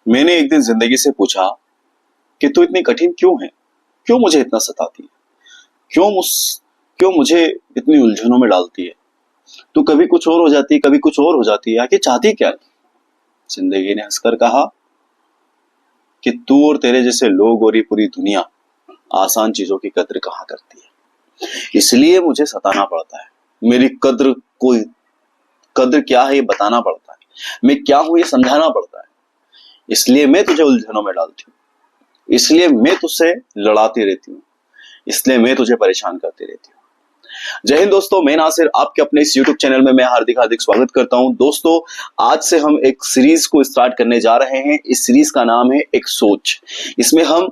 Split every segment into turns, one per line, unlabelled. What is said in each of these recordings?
मैंने एक दिन जिंदगी से पूछा कि तू इतनी कठिन क्यों है, क्यों मुझे इतना सताती है, क्यों मुझ क्यों मुझे इतनी उलझनों में डालती है। तू कभी कुछ और हो जाती है, कभी कुछ और हो जाती है, आखिर चाहती क्या है। जिंदगी ने हंसकर कहा कि तू और तेरे जैसे लोग और ये पूरी दुनिया आसान चीजों की कद्र कहाँ करती है, इसलिए मुझे सताना पड़ता है। मेरी कद्र क्या है ये बताना पड़ता है, मैं क्या हूं ये समझाना पड़ता है। इसलिए मैं तुझे उलझनों में डालती हूँ, इसलिए मैं तुझसे लड़ाती रहती हूँ, इसलिए मैं तुझे परेशान करती रहती हूँ। जय हिंद दोस्तों, मैं नासिर आपके अपने इस YouTube चैनल में मैं हार्दिक हार्दिक स्वागत करता हूं। दोस्तों, आज से हम एक सीरीज को स्टार्ट करने जा रहे हैं। इस सीरीज का नाम है एक सोच। इसमें हम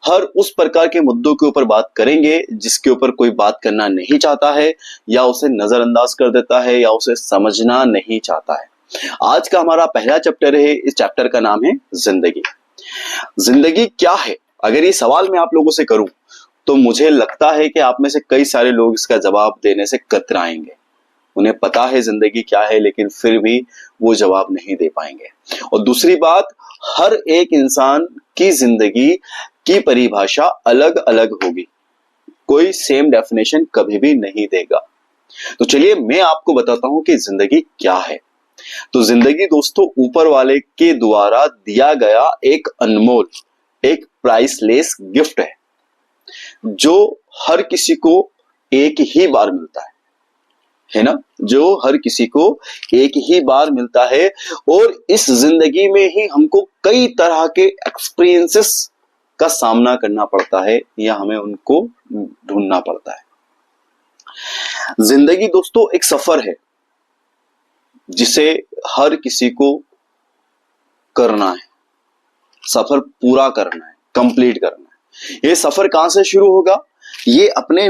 हर उस प्रकार के मुद्दों के ऊपर बात करेंगे जिसके ऊपर कोई बात करना नहीं चाहता है, या उसे नजरअंदाज कर देता है, या उसे समझना नहीं चाहता है। आज का हमारा पहला चैप्टर है, इस चैप्टर का नाम है जिंदगी। जिंदगी क्या है, अगर ये सवाल मैं आप लोगों से करूं तो मुझे लगता है कि आप में से कई सारे लोग इसका जवाब देने से कतराएंगे। उन्हें पता है जिंदगी क्या है, लेकिन फिर भी वो जवाब नहीं दे पाएंगे। और दूसरी बात, हर एक इंसान की जिंदगी की परिभाषा अलग अलग होगी, कोई सेम डेफिनेशन कभी भी नहीं देगा। तो चलिए मैं आपको बताता हूं कि जिंदगी क्या है। तो जिंदगी दोस्तों ऊपर वाले के द्वारा दिया गया एक अनमोल, एक प्राइसलेस गिफ्ट जो हर किसी को एक ही बार मिलता है ना, जो हर किसी को एक ही बार मिलता है। और इस जिंदगी में ही हमको कई तरह के एक्सपीरियंसेस का सामना करना पड़ता है, या हमें उनको ढूंढना पड़ता है। जिंदगी दोस्तों एक सफर है जिसे हर किसी को करना है, सफर पूरा करना है, कंप्लीट करना है। ये सफर कहां से शुरू होगा? ये अपने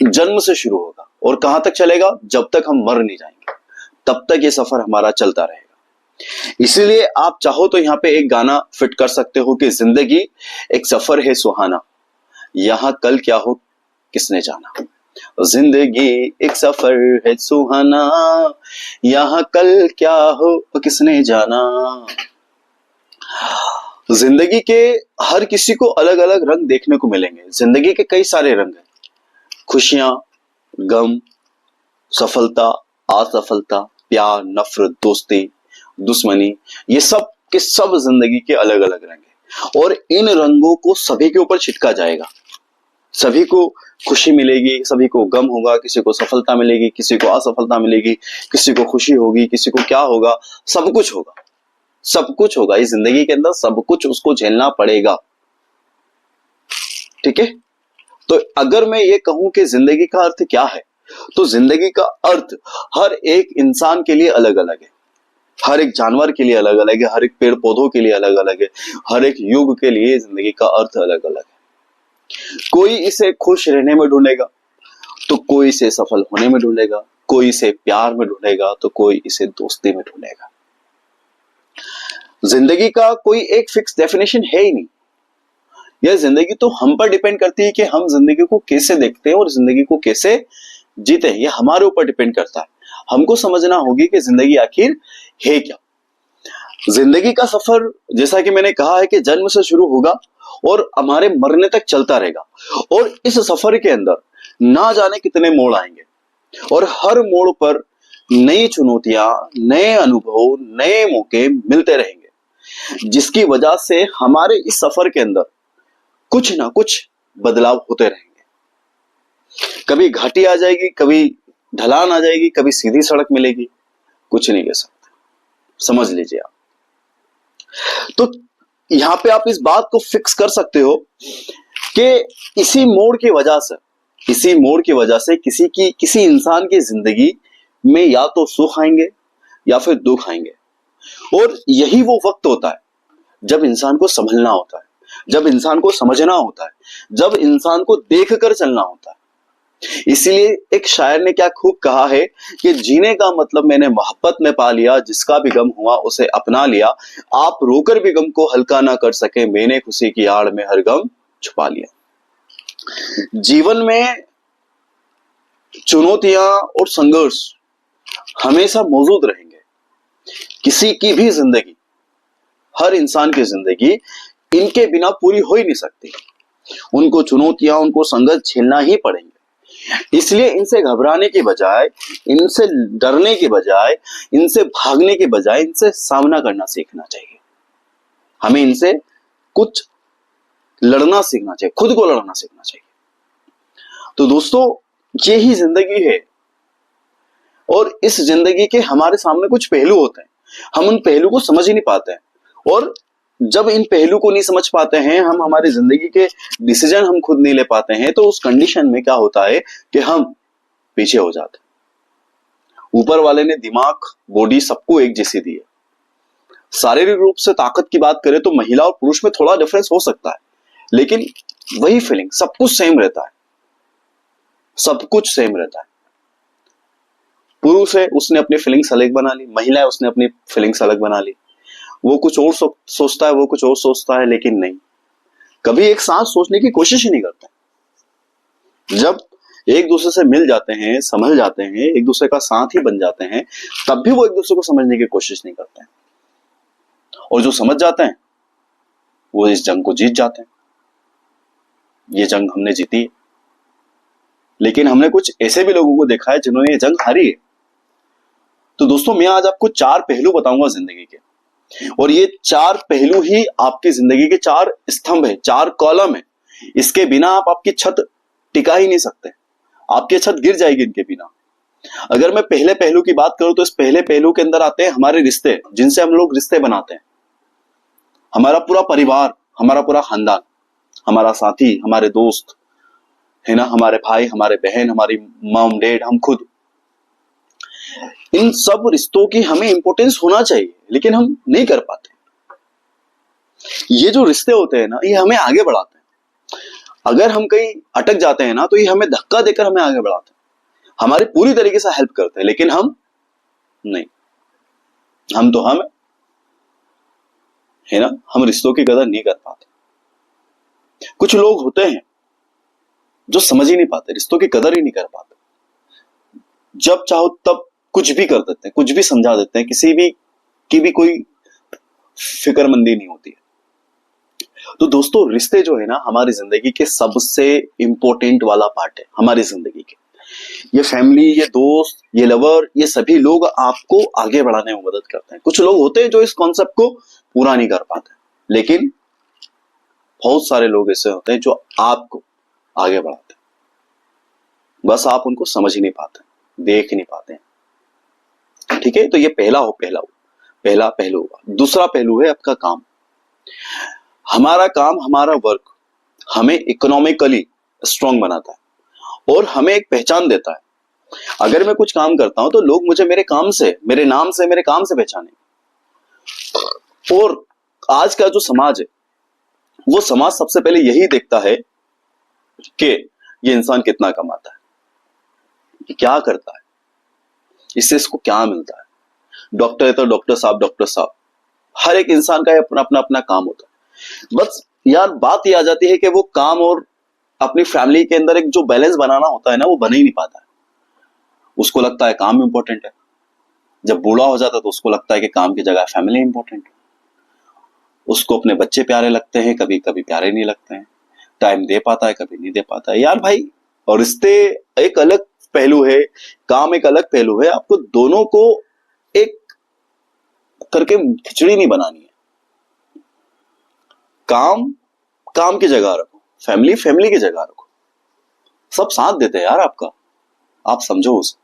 जन्म से शुरू होगा और कहां तक चलेगा? जब तक हम मर नहीं जाएंगे तब तक ये सफर हमारा चलता रहेगा। इसीलिए आप चाहो तो यहां पे एक गाना फिट कर सकते हो कि जिंदगी एक सफर है सुहाना, यहां कल क्या हो किसने जाना। जिंदगी एक सफर है सुहाना, यहां कल क्या हो किसने जाना। जिंदगी के हर किसी को अलग अलग रंग देखने को मिलेंगे। जिंदगी के कई सारे रंग हैं, खुशियां, गम, सफलता, असफलता, प्यार, नफरत, दोस्ती, दुश्मनी, ये सब के सब जिंदगी के अलग अलग रंग हैं। और इन रंगों को सभी के ऊपर छिटका जाएगा। सभी को खुशी मिलेगी, सभी को गम होगा, किसी को सफलता मिलेगी, किसी को असफलता मिलेगी, किसी को खुशी होगी, किसी को क्या होगा, सब कुछ होगा, सब कुछ होगा। इस जिंदगी के अंदर सब कुछ उसको झेलना पड़ेगा। ठीक है, तो अगर मैं ये कहूं कि जिंदगी का अर्थ क्या है, तो जिंदगी का अर्थ हर एक इंसान के लिए अलग अलग है, हर एक जानवर के लिए अलग अलग है, हर एक पेड़ पौधों के लिए अलग अलग है, हर एक युग के लिए जिंदगी का अर्थ अलग अलग है। कोई इसे खुश रहने में ढूंढेगा, तो कोई इसे सफल होने में ढूंढेगा, कोई इसे प्यार में ढूंढेगा, तो कोई इसे दोस्ती में ढूंढेगा। जिंदगी का कोई एक फिक्स डेफिनेशन है ही नहीं। यह जिंदगी तो हम पर डिपेंड करती है कि हम जिंदगी को कैसे देखते हैं और जिंदगी को कैसे जीते हैं, यह हमारे ऊपर डिपेंड करता है। हमको समझना होगी कि जिंदगी आखिर है क्या। जिंदगी का सफर, जैसा कि मैंने कहा है, कि जन्म से शुरू होगा और हमारे मरने तक चलता रहेगा। और इस सफर के अंदर ना जाने कितने मोड़ आएंगे, और हर मोड़ पर नई चुनौतियां, नए अनुभव, नए मौके मिलते रहेंगे, जिसकी वजह से हमारे इस सफर के अंदर कुछ ना कुछ बदलाव होते रहेंगे। कभी घाटी आ जाएगी, कभी ढलान आ जाएगी, कभी सीधी सड़क मिलेगी, कुछ नहीं कह सकते, समझ लीजिए आप। तो यहां पे आप इस बात को फिक्स कर सकते हो कि इसी मोड़ की वजह से किसी इंसान की जिंदगी में या तो सुख आएंगे या फिर दुख आएंगे। और यही वो वक्त होता है जब इंसान को संभलना होता है, जब इंसान को समझना होता है, जब इंसान को देखकर चलना होता है। इसीलिए एक शायर ने क्या खूब कहा है कि जीने का मतलब मैंने मोहब्बत में पा लिया, जिसका भी गम हुआ उसे अपना लिया, आप रोकर भी गम को हल्का ना कर सके, मैंने खुशी की आड़ में हर गम छुपा लिया। जीवन में चुनौतियां और संघर्ष हमेशा मौजूद रहेंगे। किसी की भी जिंदगी हर इंसान की जिंदगी इनके बिना पूरी हो ही नहीं सकती। उनको चुनौतियां, उनको संघर्ष झेलना ही पड़ेंगे। इसलिए इनसे घबराने की बजाय, इनसे डरने की बजाय, इनसे भागने की बजाय इनसे सामना करना सीखना चाहिए। हमें इनसे कुछ लड़ना सीखना चाहिए, खुद को लड़ना सीखना चाहिए। तो दोस्तों, ये ही जिंदगी है और इस जिंदगी के हमारे सामने कुछ पहलू होते हैं, हम उन पहलू को समझ ही नहीं पाते हैं। और जब इन पहलू को नहीं समझ पाते हैं, हम हमारी जिंदगी के डिसीजन हम खुद नहीं ले पाते हैं, तो उस कंडीशन में क्या होता है कि हम पीछे हो जाते हैं। ऊपर वाले ने दिमाग, बॉडी सबको एक जैसी दी है। शारीरिक रूप से ताकत की बात करें तो महिला और पुरुष में थोड़ा डिफरेंस हो सकता है, लेकिन वही फीलिंग, सब कुछ सेम रहता है, सब कुछ सेम रहता है। पुरुष है, उसने अपनी फीलिंग्स अलग बना ली, महिला है, उसने अपनी फीलिंग्स अलग बना ली। वो कुछ और सोचता है, वो कुछ और सोचता है, लेकिन नहीं, कभी एक साथ सोचने की कोशिश ही नहीं करते। जब एक दूसरे से मिल जाते हैं, समझ जाते हैं, एक दूसरे का साथ ही बन जाते हैं, तब भी वो एक दूसरे को समझने की कोशिश नहीं करते हैं। और जो समझ जाते हैं वो इस जंग को जीत जाते हैं। ये जंग हमने जीती है, लेकिन हमने कुछ ऐसे भी लोगों को देखा है जिन्होंने ये जंग हारी है। तो दोस्तों, मैं आज आपको 4 पहलू बताऊंगा जिंदगी के, और ये 4 पहलू ही आपकी जिंदगी के 4 स्तंभ है, 4 कॉलम है। इसके बिना आप आपकी छत टिका ही नहीं सकते, आपकी छत गिर जाएगी इनके बिना। अगर मैं पहले पहलू की बात करूं तो इस पहले पहलू के अंदर आते हैं हमारे रिश्ते, जिनसे हम लोग रिश्ते बनाते हैं। हमारा पूरा परिवार, हमारा पूरा खानदान, हमारा साथी, हमारे दोस्त है ना, हमारे भाई, हमारे बहन, हमारी मॉम डैड, हम खुद, इन सब रिश्तों की हमें इंपॉर्टेंस होना चाहिए, लेकिन हम नहीं कर पाते। ये जो रिश्ते होते हैं ना, ये हमें आगे बढ़ाते हैं। अगर हम कहीं अटक जाते हैं ना, तो ये हमें धक्का देकर हमें आगे बढ़ाते हैं, हमारी पूरी तरीके से हेल्प करते हैं, लेकिन हम नहीं, हम तो हम है ना, हम रिश्तों की कदर नहीं कर पाते। कुछ लोग होते हैं जो समझ ही नहीं पाते, रिश्तों की कदर ही नहीं कर पाते, जब चाहो तब कुछ भी कर देते हैं, कुछ भी समझा देते हैं, किसी भी की भी कोई फिक्रमंदी नहीं होती है। तो दोस्तों, रिश्ते जो है ना, हमारी जिंदगी के सबसे इंपॉर्टेंट वाला पार्ट है हमारी जिंदगी के। ये फैमिली, ये दोस्त, ये लवर, ये सभी लोग आपको आगे बढ़ाने में मदद करते हैं। कुछ लोग होते हैं जो इस कॉन्सेप्ट को पूरा नहीं कर पाते, लेकिन बहुत सारे लोग ऐसे होते हैं जो आपको आगे बढ़ाते हैं, बस आप उनको समझ ही नहीं पाते, देख ही नहीं पाते हैं। ठीक है, तो ये पहला पहलू हुआ। दूसरा पहलू है आपका काम। हमारा काम, हमारा वर्क हमें इकोनॉमिकली स्ट्रांग बनाता है और हमें एक पहचान देता है। अगर मैं कुछ काम करता हूं तो लोग मुझे मेरे काम से, मेरे नाम से, मेरे काम से पहचानेंगे। और आज का जो समाज है, वो समाज सबसे पहले यही देखता है कि ये इंसान कितना कमाता है, ये क्या करता है, इससे इसको क्या मिलता है। डॉक्टर है तो डॉक्टर साहब, हर एक इंसान का अपना अपना अपना काम होता है। बस यार, बात ये आ जाती है कि वो काम और अपनी फैमिली के अंदर एक जो बैलेंस बनाना होता है ना, वो बन ही नहीं पाता है। उसको लगता है काम इंपॉर्टेंट है, जब बूढ़ा हो जाता है तो उसको लगता है कि काम की जगह फैमिली इंपॉर्टेंट है। उसको अपने बच्चे प्यारे लगते हैं, कभी कभी प्यारे नहीं लगते हैं, टाइम दे पाता है, कभी नहीं दे पाता है। यार भाई, और रिश्ते एक अलग पहलू है, काम एक अलग पहलू है। आपको दोनों को एक करके खिचड़ी नहीं बनानी है। काम की जगह रखो, फैमिली की जगह रखो। सब साथ देते हैं यार आपका, आप समझो उसे।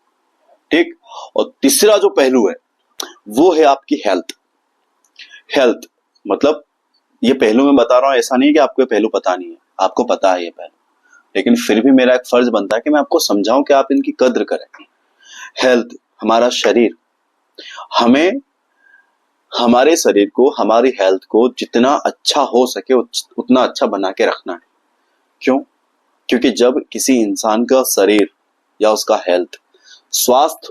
ठीक। और तीसरा जो पहलू है वो है आपकी हेल्थ मतलब, ये पहलू मैं बता रहा हूं, ऐसा नहीं कि आपको ये पहलू पता नहीं है, आपको पता है ये पहलू, लेकिन फिर भी मेरा एक फर्ज बनता है कि मैं आपको समझाऊं कि आप इनकी कद्र करें। हेल्थ, हमारा शरीर, हमें हमारे शरीर को, हमारी हेल्थ को जितना अच्छा हो सके उतना अच्छा बना के रखना है। क्यों? क्योंकि जब किसी इंसान का शरीर या उसका हेल्थ स्वस्थ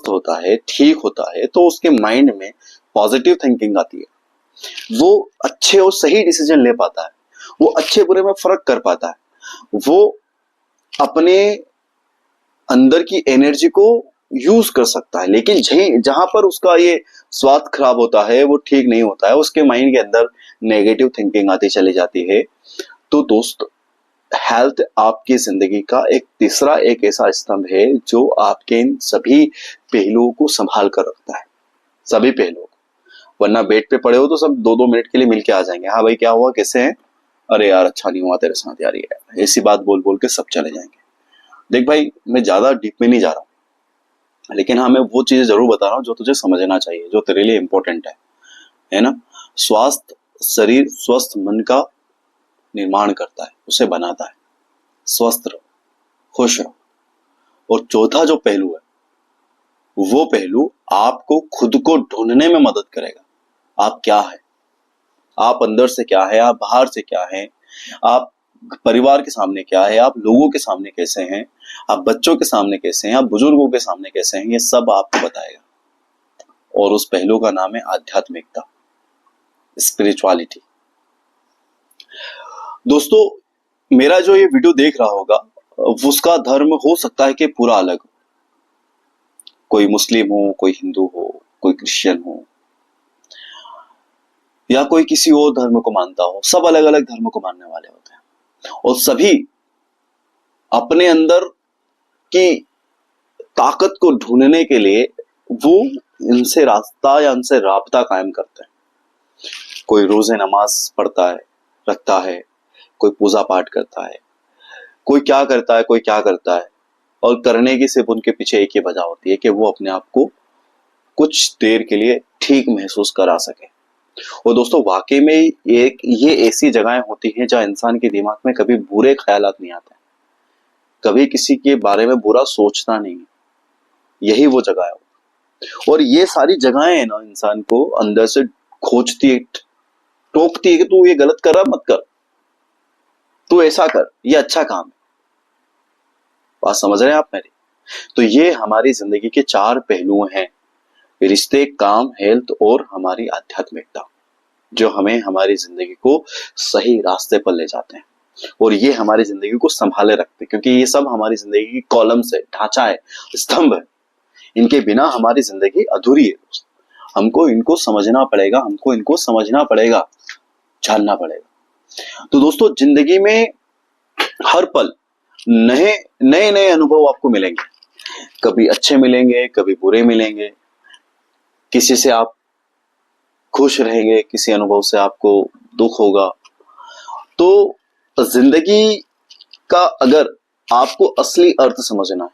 होता है, ठीक होता है, तो उसके माइंड में पॉजिटिव थिंकिंग आती है, वो अच्छे और सही डिसीजन ले पाता है, वो अच्छे बुरे में फर्क कर पाता है, वो अपने अंदर की एनर्जी को यूज कर सकता है, लेकिन जहां पर उसका ये स्वास्थ्य खराब होता है, वो ठीक नहीं होता है, उसके माइंड के अंदर नेगेटिव थिंकिंग आती चली जाती है। तो दोस्त, हेल्थ आपकी जिंदगी का एक तीसरा एक ऐसा स्तंभ है जो आपके इन सभी पहलुओं को संभाल कर रखता है, सभी पहलुओं को। वरना बेड पे पड़े हो तो सब 2-2 मिनट के लिए मिलके आ जाएंगे, हाँ भाई क्या हुआ, कैसे हैं, अरे यार अच्छा नहीं हुआ तेरे साथ यार, ये ऐसी बात बोल बोल के सब चले जाएंगे। देख भाई, मैं ज्यादा डीप में नहीं जा रहा हूँ, लेकिन हाँ मैं वो चीजें जरूर बता रहा हूँ जो तुझे समझना चाहिए, जो तेरे लिए इंपॉर्टेंट है ना। स्वास्थ्य शरीर, स्वस्थ मन का निर्माण करता है, उसे बनाता है। स्वस्थ रहो, खुश रहो। और चौथा जो पहलू है, वो पहलू आपको खुद को ढूंढने में मदद करेगा। आप क्या है, आप अंदर से क्या है, आप बाहर से क्या है, आप परिवार के सामने क्या है, आप लोगों के सामने कैसे हैं, आप बच्चों के सामने कैसे हैं, आप बुजुर्गों के सामने कैसे हैं, ये सब आपको बताएगा। और उस पहलू का नाम है आध्यात्मिकता, स्पिरिचुअलिटी। दोस्तों, मेरा जो ये वीडियो देख रहा होगा, उसका धर्म हो सकता है कि पूरा अलग हो। कोई मुस्लिम हो, कोई हिंदू हो, कोई क्रिश्चियन हो, या कोई किसी और धर्म को मानता हो। सब अलग अलग धर्म को मानने वाले होते हैं, और सभी अपने अंदर की ताकत को ढूंढने के लिए वो इनसे रास्ता या इनसे राब्ता कायम करते हैं। कोई रोजे नमाज पढ़ता है, रखता है, कोई पूजा पाठ करता है, कोई क्या करता है, कोई क्या करता है, और करने की सिर्फ उनके पीछे एक ही वजह होती है कि वो अपने आप को कुछ देर के लिए ठीक महसूस करा सके। और दोस्तों, वाकई में ये ऐसी जगहें होती हैं जहां इंसान के दिमाग में कभी बुरे ख्यालात नहीं आते, कभी किसी के बारे में बुरा सोचता नहीं। यही वो जगह है। और ये सारी जगहें है ना, इंसान को अंदर से खोजती है, टोकती है कि तू ये गलत कर रहा, मत कर, तू ऐसा कर, ये अच्छा काम है। बात समझ रहे हैं आप मेरी? तो ये हमारी जिंदगी के 4 पहलू हैं, रिश्ते, काम, हेल्थ और हमारी आध्यात्मिकता, जो हमें हमारी जिंदगी को सही रास्ते पर ले जाते हैं, और ये हमारी जिंदगी को संभाले रखते हैं, क्योंकि ये सब हमारी जिंदगी की कॉलम्स है, ढांचा है, स्तंभ है। इनके बिना हमारी जिंदगी अधूरी है। हमको इनको समझना पड़ेगा, हमको इनको समझना पड़ेगा, जानना पड़ेगा। तो दोस्तों, जिंदगी में हर पल नए नए नए अनुभव आपको मिलेंगे। कभी अच्छे मिलेंगे, कभी बुरे मिलेंगे। किसी से आप खुश रहेंगे, किसी अनुभव से आपको दुख होगा। तो जिंदगी का अगर आपको असली अर्थ समझना है,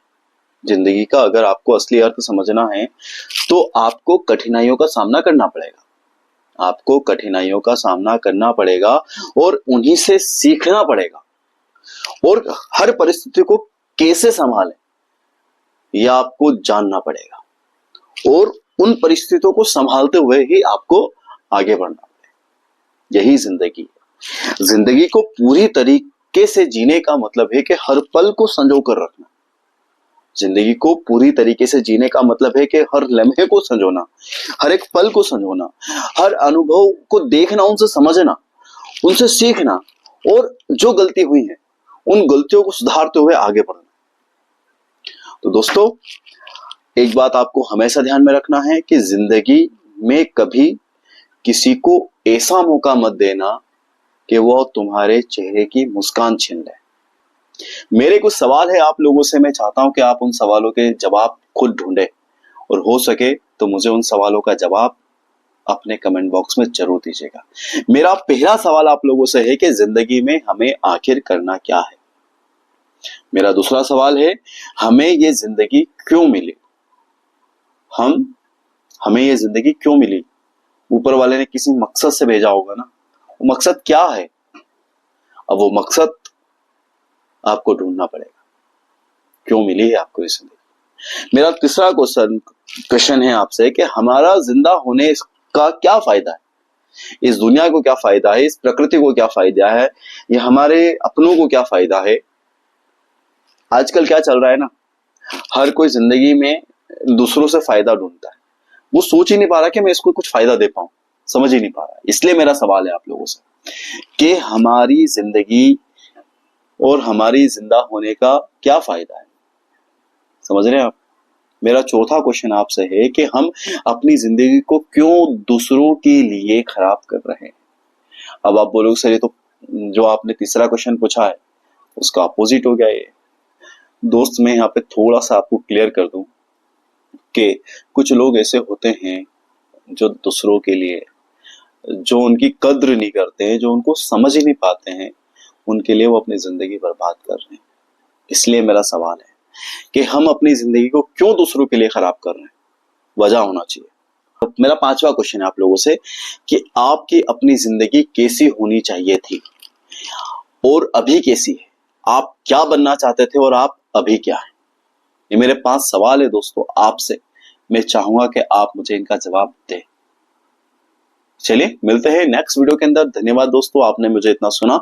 जिंदगी का अगर आपको असली अर्थ समझना है, तो आपको कठिनाइयों का सामना करना पड़ेगा। आपको कठिनाइयों का सामना करना पड़ेगा और उन्हीं से सीखना पड़ेगा। और हर परिस्थिति को कैसे संभालें, यह आपको जानना पड़ेगा। और उन परिस्थितियों को संभालते हुए ही आपको आगे बढ़ना पड़ेगा। यही जिंदगी है। जिंदगी को पूरी तरीके से जीने का मतलब है कि हर पल को संजो कर रखना। जिंदगी को पूरी तरीके से जीने का मतलब है कि हर लम्हे को संजोना, हर एक पल को संजोना, हर अनुभव को देखना, उनसे समझना, उनसे सीखना, और जो गलती हुई है उन गलतियों को सुधारते हुए आगे बढ़ना। तो दोस्तों, एक बात आपको हमेशा ध्यान में रखना है कि जिंदगी में कभी किसी को ऐसा मौका मत देना कि वो तुम्हारे चेहरे की मुस्कान छीन ले। मेरे कुछ सवाल है आप लोगों से, मैं चाहता हूं कि आप उन सवालों के जवाब खुद ढूंढे, और हो सके तो मुझे उन सवालों का जवाब अपने कमेंट बॉक्स में जरूर दीजिएगा। मेरा पहला सवाल आप लोगों से है कि जिंदगी में हमें आखिर करना क्या है। मेरा दूसरा सवाल है, हमें ये जिंदगी क्यों मिली। हमें ये जिंदगी क्यों मिली? ऊपर वाले ने किसी मकसद से भेजा होगा ना, वो मकसद क्या है? अब वो मकसद आपको ढूंढना पड़ेगा, क्यों मिली है आपको ये जिंदगी। मेरा तीसरा क्वेश्चन है आपसे कि हमारा जिंदा होने का क्या फायदा है, इस दुनिया को क्या फायदा है, इस प्रकृति को क्या फायदा है, ये हमारे अपनों को क्या फायदा है। आजकल क्या चल रहा है ना, हर कोई जिंदगी में दूसरों से फायदा ढूंढता है। वो सोच ही नहीं पा रहा कि मैं इसको कुछ फायदा दे पाऊं, समझ ही नहीं पा रहा। इसलिए मेरा सवाल है आप लोगों से कि हमारी जिंदगी और हमारी जिंदा होने का क्या फायदा है। समझ रहे हैं आप? मेरा चौथा क्वेश्चन आपसे है कि हम अपनी जिंदगी को क्यों दूसरों के लिए खराब कर रहे हैं। अब आप बोलोगे सर ये तो जो आपने तीसरा क्वेश्चन पूछा है उसका अपोजिट हो गया ये। दोस्त मैं यहाँ पे थोड़ा सा आपको क्लियर कर दूं कि कुछ लोग ऐसे होते हैं जो दूसरों के लिए, जो उनकी कद्र नहीं करते हैं, जो उनको समझ ही नहीं पाते हैं, उनके लिए वो अपनी जिंदगी बर्बाद कर रहे हैं। इसलिए मेरा सवाल है कि हम अपनी जिंदगी को क्यों दूसरों के लिए खराब कर रहे हैं, वजह होना चाहिए। तो मेरा पांचवा क्वेश्चन है आप लोगों से कि आपकी अपनी जिंदगी कैसी होनी चाहिए थी और अभी कैसी है। आप क्या बनना चाहते थे और आप अभी क्या है। ये मेरे 5 सवाल है दोस्तों आपसे। मैं चाहूंगा कि आप मुझे इनका जवाब दें। चलिए मिलते हैं नेक्स्ट वीडियो के अंदर। धन्यवाद दोस्तों, आपने मुझे इतना सुना।